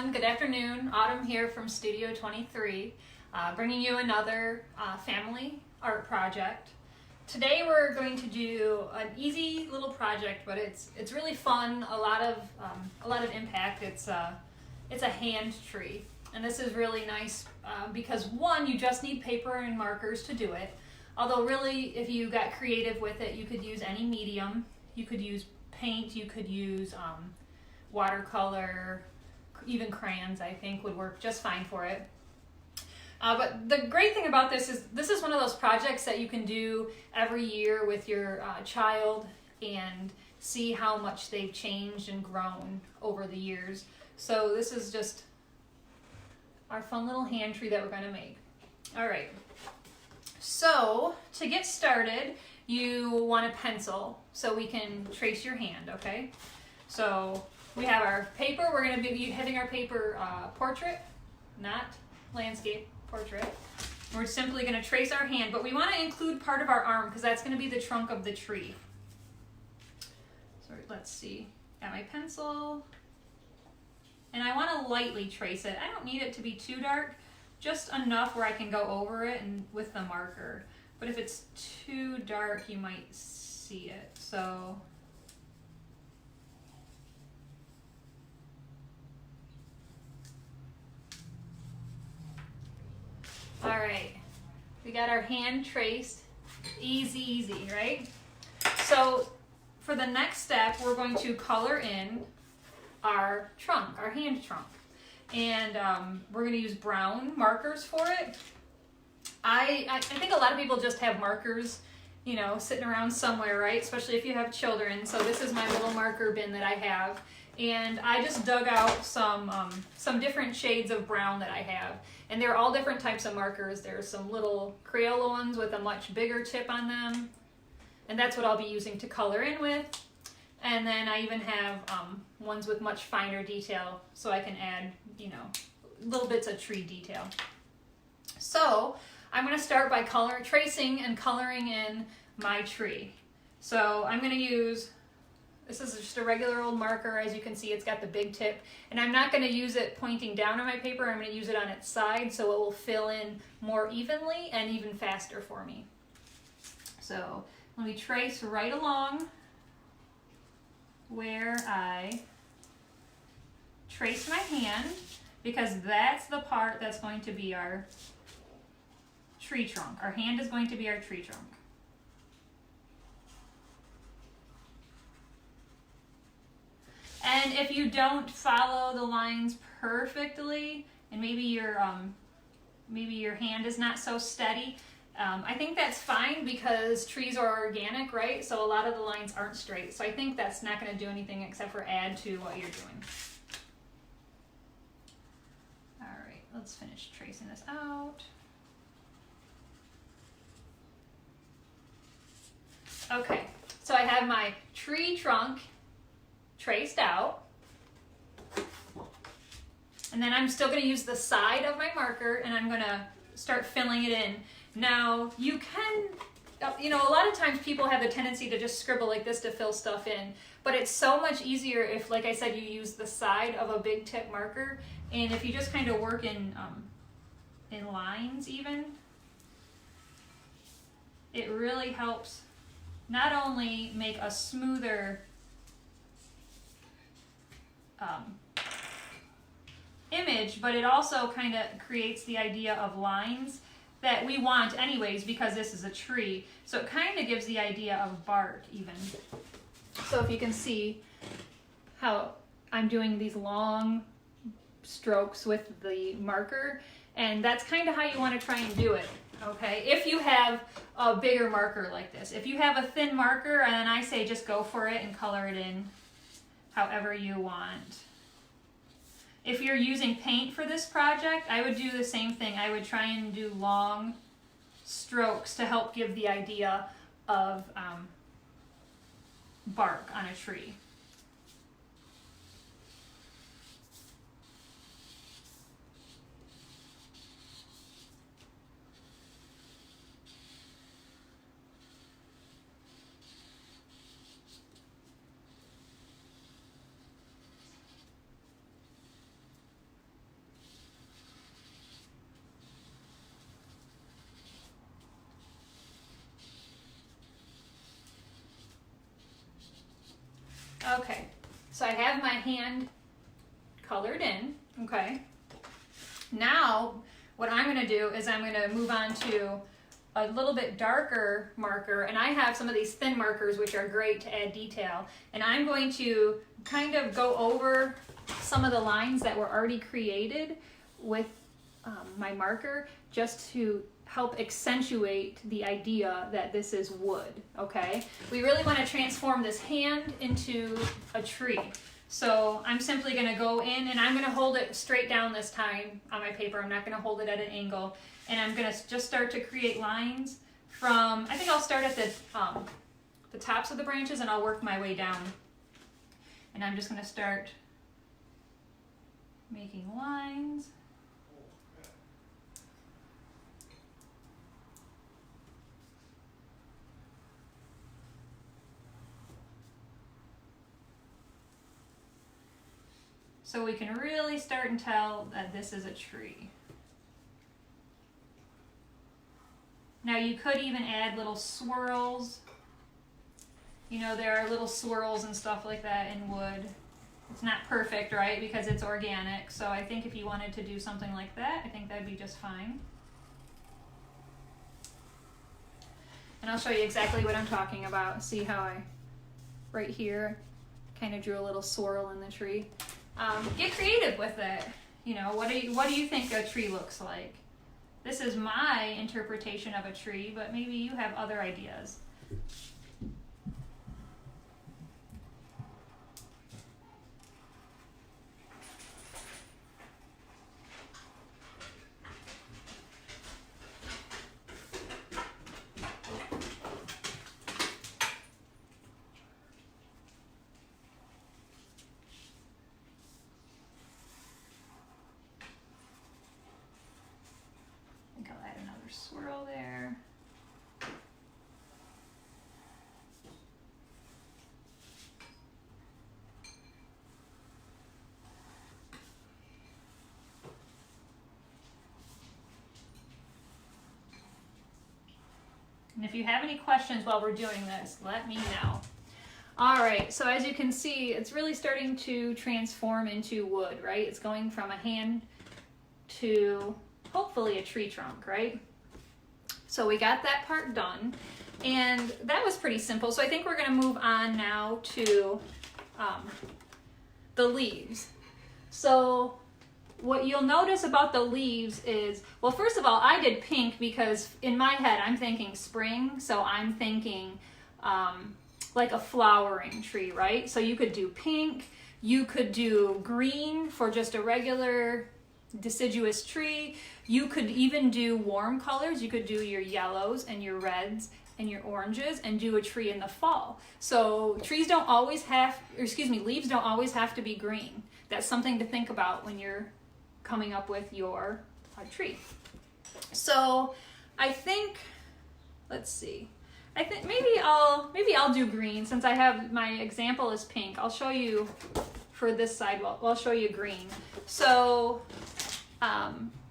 everyone. Good afternoon. Autumn here from Studio 23, bringing you another family art project. Today we're going to do an easy little project, but it's really fun. A lot of impact. It's a hand tree, and this is really nice because one, you just need paper and markers to do it. Although really, if you got creative with it, you could use any medium. You could use paint. You could use watercolor, even crayons I think would work just fine for it. But the great thing about this is one of those projects that you can do every year with your child and see how much they've changed and grown over the years. So this is just our fun little hand tree that we're going to make. All right. So to get started, you want a pencil so we can trace your hand, okay? So we have our paper. We're going to be having our paper portrait, not landscape, portrait. We're simply going to trace our hand, but we want to include part of our arm because that's going to be the trunk of the tree. So let's see. Got my pencil. And I want to lightly trace it. I don't need it to be too dark, just enough where I can go over it and with the marker. But if it's too dark, you might see it. So all right, we got our hand traced. Easy, right? So for the next step, we're going to color in our trunk, our hand trunk. And we're going to use brown markers for it. I think a lot of people just have markers, you know, sitting around somewhere, right? Especially if you have children. So this is my little marker bin that I have. And I just dug out some different shades of brown that I have. And they're all different types of markers. There's some little Crayola ones with a much bigger tip on them. And that's what I'll be using to color in with. And then I even have ones with much finer detail so I can add, you know, little bits of tree detail. So I'm going to start by tracing and coloring in my tree. So I'm going to use, this is just a regular old marker. As you can see, it's got the big tip. And I'm not going to use it pointing down on my paper. I'm going to use it on its side so it will fill in more evenly and even faster for me. So let me trace right along where I trace my hand, because that's the part that's going to be our tree trunk. Our hand is going to be our tree trunk. And if you don't follow the lines perfectly, and maybe your hand is not so steady, I think that's fine because trees are organic, right? So a lot of the lines aren't straight. So I think that's not going to do anything except for add to what you're doing. All right, let's finish tracing this out. Okay, so I have my tree trunk traced out. And then I'm still going to use the side of my marker and I'm going to start filling it in. Now, you can, you know, a lot of times people have the tendency to just scribble like this to fill stuff in, but it's so much easier if, like I said, you use the side of a big tip marker, and if you just kind of work in lines even, it really helps not only make a smoother image, but it also kind of creates the idea of lines that we want anyways because this is a tree. So it kind of gives the idea of bark even. So if you can see how I'm doing these long strokes with the marker, and that's kind of how you want to try and do it, okay? If you have a bigger marker like this. If you have a thin marker, and then I say just go for it and color it in however you want. If you're using paint for this project, I would do the same thing. I would try and do long strokes to help give the idea of bark on a tree. Okay, so I have my hand colored in, okay? Now, what I'm gonna do is I'm gonna move on to a little bit darker marker, and I have some of these thin markers which are great to add detail, and I'm going to kind of go over some of the lines that were already created with my marker just to help accentuate the idea that this is wood, okay? We really want to transform this hand into a tree. So I'm simply going to go in, and I'm going to hold it straight down this time on my paper. I'm not going to hold it at an angle. And I'm going to just start to create lines from, I think I'll start at the tops of the branches and I'll work my way down. And I'm just going to start making lines. So we can really start and tell that this is a tree. Now you could even add little swirls. You know, there are little swirls and stuff like that in wood. It's not perfect, right, because it's organic. So I think if you wanted to do something like that, I think that'd be just fine. And I'll show you exactly what I'm talking about. See how I, right here, kind of drew a little swirl in the tree. Get creative with it. You know, what do you think a tree looks like? This is my interpretation of a tree, but maybe you have other ideas. Swirl there. And if you have any questions while we're doing this, let me know. All right, so as you can see, it's really starting to transform into wood, right? It's going from a hand to hopefully a tree trunk, right? So we got that part done, and that was pretty simple. So I think we're gonna move on now to the leaves. So what you'll notice about the leaves is, well, first of all, I did pink because in my head I'm thinking spring, so I'm thinking like a flowering tree, right? So you could do pink, you could do green for just a regular deciduous tree. You could even do warm colors. You could do your yellows and your reds and your oranges and do a tree in the fall. So trees don't always have, or excuse me, leaves don't always have to be green. That's something to think about when you're coming up with your tree. So I think, let's see. I think maybe I'll do green since I have my example is pink. I'll show you for this side. Well, I'll show you green. So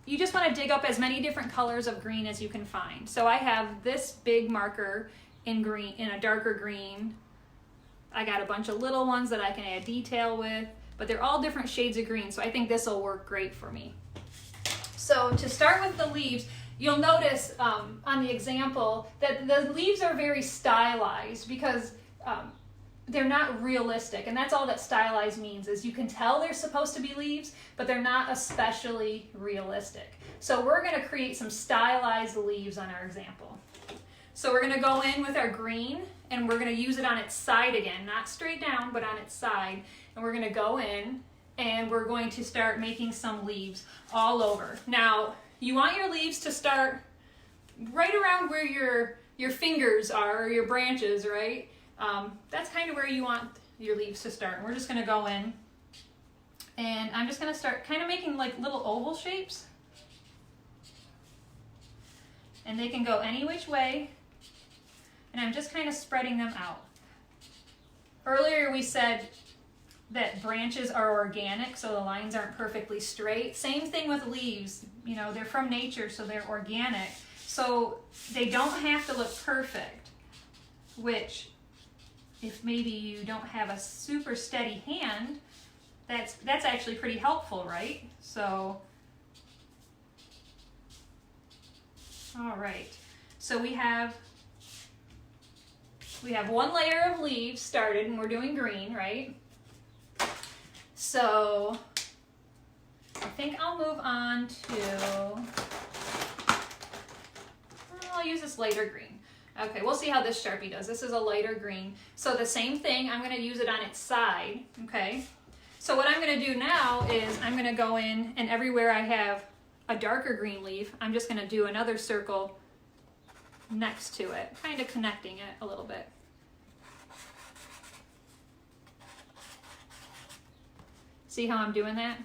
you just want to dig up as many different colors of green as you can find. So I have this big marker in green, in a darker green. I got a bunch of little ones that I can add detail with, but they're all different shades of green. So I think this will work great for me. So to start with the leaves, you'll notice on the example that the leaves are very stylized because they're not realistic, and that's all that stylized means, is you can tell they're supposed to be leaves, but they're not especially realistic. So we're going to create some stylized leaves on our example. So we're going to go in with our green, and we're going to use it on its side again, not straight down, but on its side. And we're going to go in, and we're going to start making some leaves all over. Now, you want your leaves to start right around where your fingers are, or your branches, right? That's kind of where you want your leaves to start. We're just going to go in, and I'm just going to start kind of making like little oval shapes, and they can go any which way, and I'm just kind of spreading them out. Earlier we said that branches are organic, so the lines aren't perfectly straight. Same thing with leaves. You know, they're from nature, so they're organic, so they don't have to look perfect, which if maybe you don't have a super steady hand, that's actually pretty helpful, right? So, all right. So we have one layer of leaves started, and we're doing green, right? So I think I'll move on to, I'll use this lighter green. Okay, we'll see how this Sharpie does. This is a lighter green. So the same thing, I'm gonna use it on its side, okay? So what I'm gonna do now is I'm gonna go in, and everywhere I have a darker green leaf, I'm just gonna do another circle next to it, kind of connecting it a little bit. See how I'm doing that?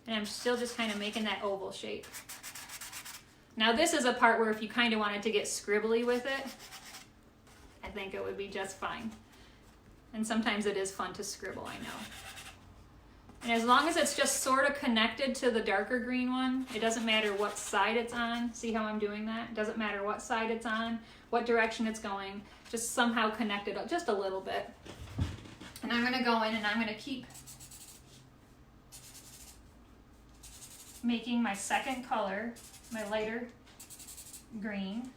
And I'm still just kind of making that oval shape. Now this is a part where if you kind of wanted to get scribbly with it, I think it would be just fine. And sometimes it is fun to scribble, I know. And as long as it's just sort of connected to the darker green one, it doesn't matter what side it's on. See how I'm doing that? It doesn't matter what side it's on, what direction it's going, just somehow connected just a little bit. And I'm gonna go in and I'm gonna keep making my second color, my lighter green.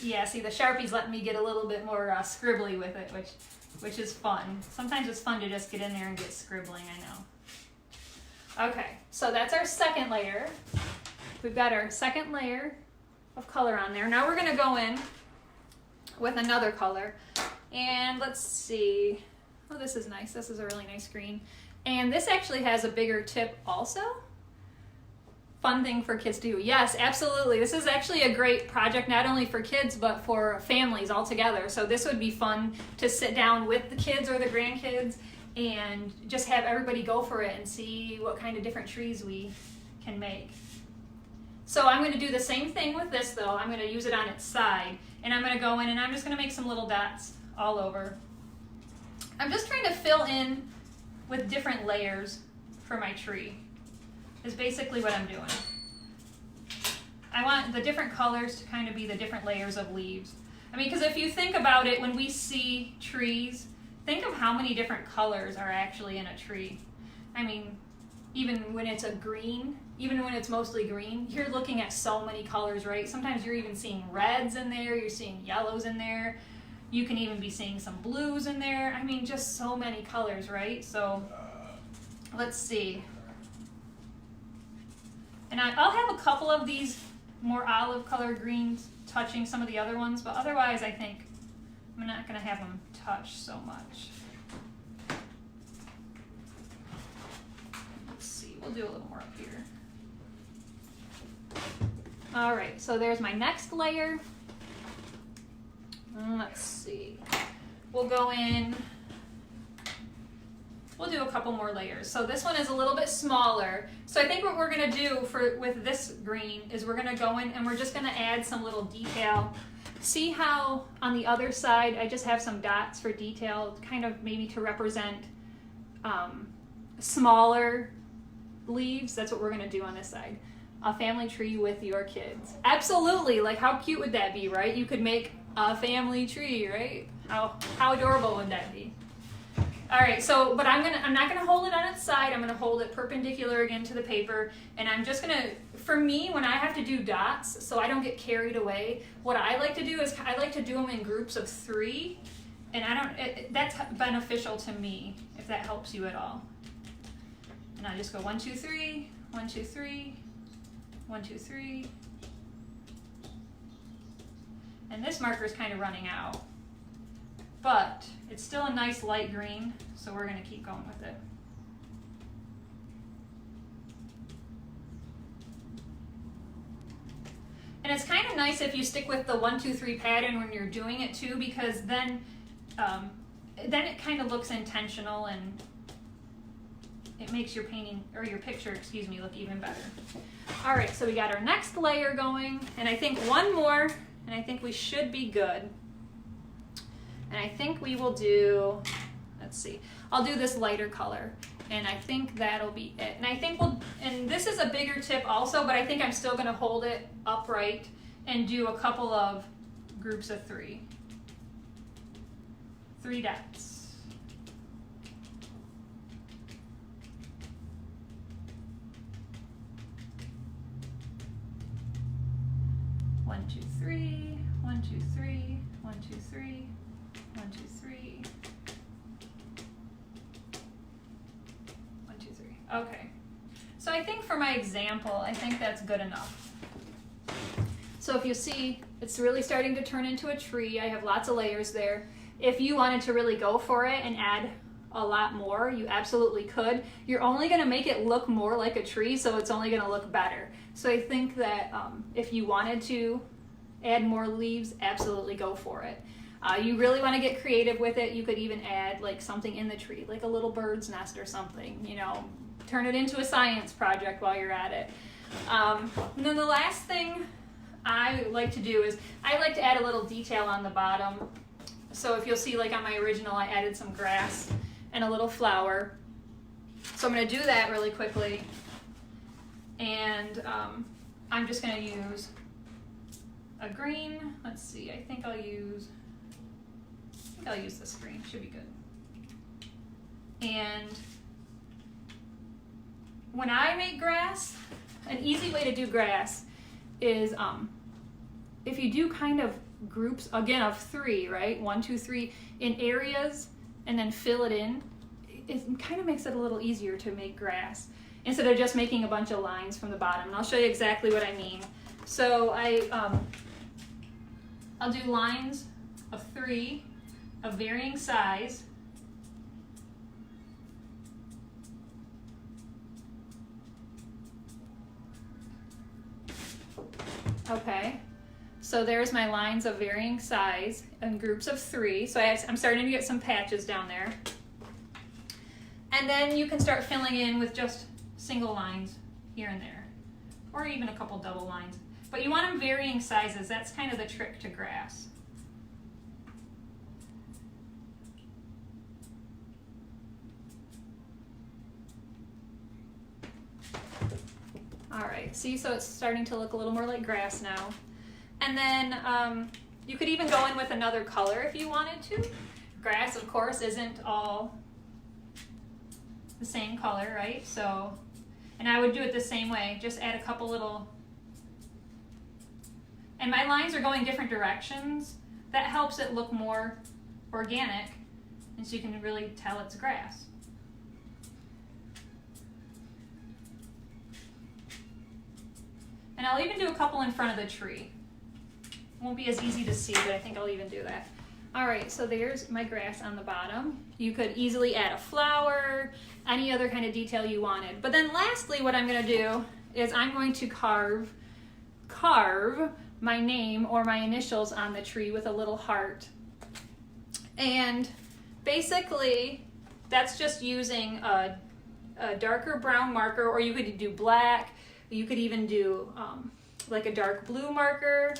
Yeah, see, the Sharpie's letting me get a little bit more scribbly with it, which is fun. Sometimes it's fun to just get in there and get scribbling, I know. Okay, so that's our second layer. We've got our second layer of color on there. Now we're gonna go in with another color. And let's see. Oh, this is nice. This is a really nice green. And this actually has a bigger tip also. Fun thing for kids to do. Yes, absolutely. This is actually a great project, not only for kids, but for families all together. So this would be fun to sit down with the kids or the grandkids and just have everybody go for it and see what kind of different trees we can make. So I'm going to do the same thing with this though. I'm going to use it on its side, and I'm going to go in and I'm just going to make some little dots all over. I'm just trying to fill in with different layers for my tree, is basically what I'm doing. I want the different colors to kind of be the different layers of leaves. I mean, because if you think about it, when we see trees, think of how many different colors are actually in a tree. I mean, even when it's a green, even when it's mostly green, you're looking at so many colors, right? Sometimes you're even seeing reds in there, you're seeing yellows in there, you can even be seeing some blues in there. I mean, just so many colors, right? So, let's see. And I'll have a couple of these more olive color greens touching some of the other ones, but otherwise I think I'm not gonna have them touch so much. Let's see, we'll do a little more up here. All right, so there's my next layer. Let's see, we'll go in, we'll do a couple more layers. So this one is a little bit smaller. So I think what we're gonna do with this green is we're gonna go in and we're just gonna add some little detail. See how on the other side I just have some dots for detail, kind of maybe to represent smaller leaves. That's what we're gonna do on this side. A family tree with your kids. Absolutely, like how cute would that be, right? You could make a family tree, right? How adorable would that be? All right, so, but I'm not gonna hold it on its side. I'm gonna hold it perpendicular again to the paper, and I'm just gonna, for me, when I have to do dots, so I don't get carried away, what I like to do is I like to do them in groups of 3, and that's beneficial to me, if that helps you at all. And I just go 1, 2, 3, 1, 2, 3, 1, 2, 3. And this marker is kind of running out, but it's still a nice light green, so we're going to keep going with it. And it's kind of nice if you stick with the 1, 2, 3 pattern when you're doing it too, because then it kind of looks intentional and it makes your painting, or your picture, excuse me, look even better. All right, so we got our next layer going, and I think one more, and I think we should be good. And I think we will do let's see, I'll do this lighter color, and I think that'll be it. And I think and this is a bigger tip also, but I think I'm still gonna hold it upright and do a couple of groups of 3. 3 dots. One, two, three, 1, 2, 3, 1, 2, 3, 1, 2, 3. 1, 2, 3. Okay. So I think for my example, I think that's good enough. So if you see, it's really starting to turn into a tree. I have lots of layers there. If you wanted to really go for it and add a lot more, you absolutely could. You're only going to make it look more like a tree, so it's only going to look better. So I think that if you wanted to add more leaves, absolutely go for it. You really want to get creative with it. You could even add like something in the tree, like a little bird's nest or something, you know, turn it into a science project while you're at it. And then the last thing I like to do is I like to add a little detail on the bottom. So if you'll see, like on my original, I added some grass and a little flower. So I'm going to do that really quickly. And I'm just going to use a green. Let's see, I think I'll use this green. Should be good. And when I make grass, an easy way to do grass is if you do kind of groups, again, of 3, right? 1, 2, 3 in areas, and then fill it in, it kind of makes it a little easier to make grass instead of just making a bunch of lines from the bottom. And I'll show you exactly what I mean. So I'll do lines of 3 of varying size. Okay, so there's my lines of varying size in groups of 3. So I'm starting to get some patches down there. And then you can start filling in with just single lines here and there, or even a couple double lines. But you want them varying sizes. That's kind of the trick to grass. All right, see, so it's starting to look a little more like grass now. And then you could even go in with another color if you wanted to. Grass, of course, isn't all the same color, right? So, and I would do it the same way, just add a couple little, and my lines are going different directions. That helps it look more organic, and so you can really tell it's grass. And I'll even do a couple in front of the tree. Won't be as easy to see, but I think I'll even do that. All right, so there's my grass on the bottom. You could easily add a flower, any other kind of detail you wanted. But then lastly, what I'm gonna do is I'm going to carve my name or my initials on the tree with a little heart. And basically, that's just using a darker brown marker, or you could do black. You could even do like a dark blue marker.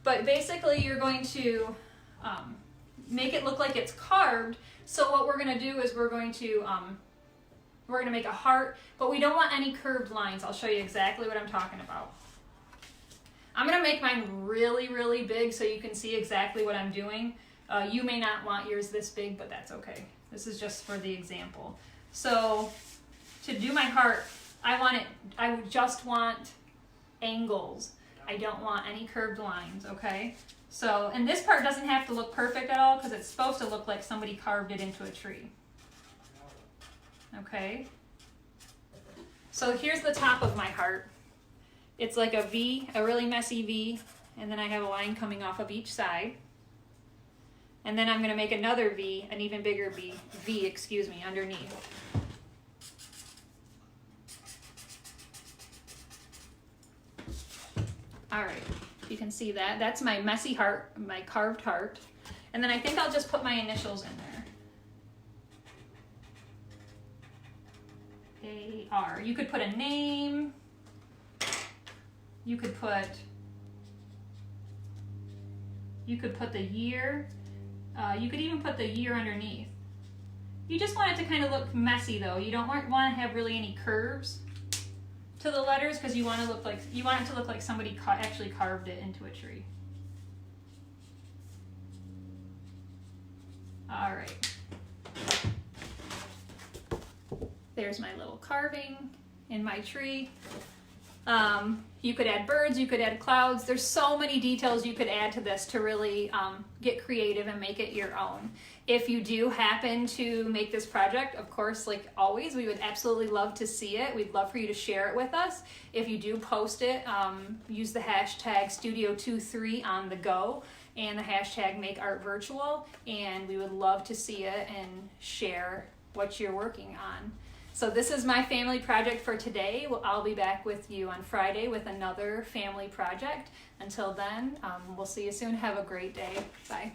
But basically, you're going to make it look like it's carved. So what we're going to do is we're going to make a heart, but we don't want any curved lines. I'll show you exactly what I'm talking about. I'm going to make mine really, really big so you can see exactly what I'm doing. You may not want yours this big, but that's okay. This is just for the example. So to do my heart, I would just want angles. I don't want any curved lines, okay? So, and this part doesn't have to look perfect at all because it's supposed to look like somebody carved it into a tree. Okay? So here's the top of my heart. It's like a V, a really messy V, and then I have a line coming off of each side. And then I'm going to make another V, an even bigger V, underneath. All right, you can see that. That's my messy heart, my carved heart. And then I think I'll just put my initials in there. A-R. You could put a name. You could put the year. You could even put the year underneath. You just want it to kind of look messy though. You don't want to have really any curves to the letters because you want it to look like somebody actually carved it into a tree. All right. There's my little carving in my tree. You could add birds, you could add clouds. There's so many details you could add to this to really get creative and make it your own. If you do happen to make this project, of course, like always, we would absolutely love to see it. We'd love for you to share it with us. If you do post it, use the hashtag Studio23 on the go and the hashtag MakeArtVirtual, and we would love to see it and share what you're working on. So this is my family project for today. I'll be back with you on Friday with another family project. Until then, we'll see you soon. Have a great day. Bye.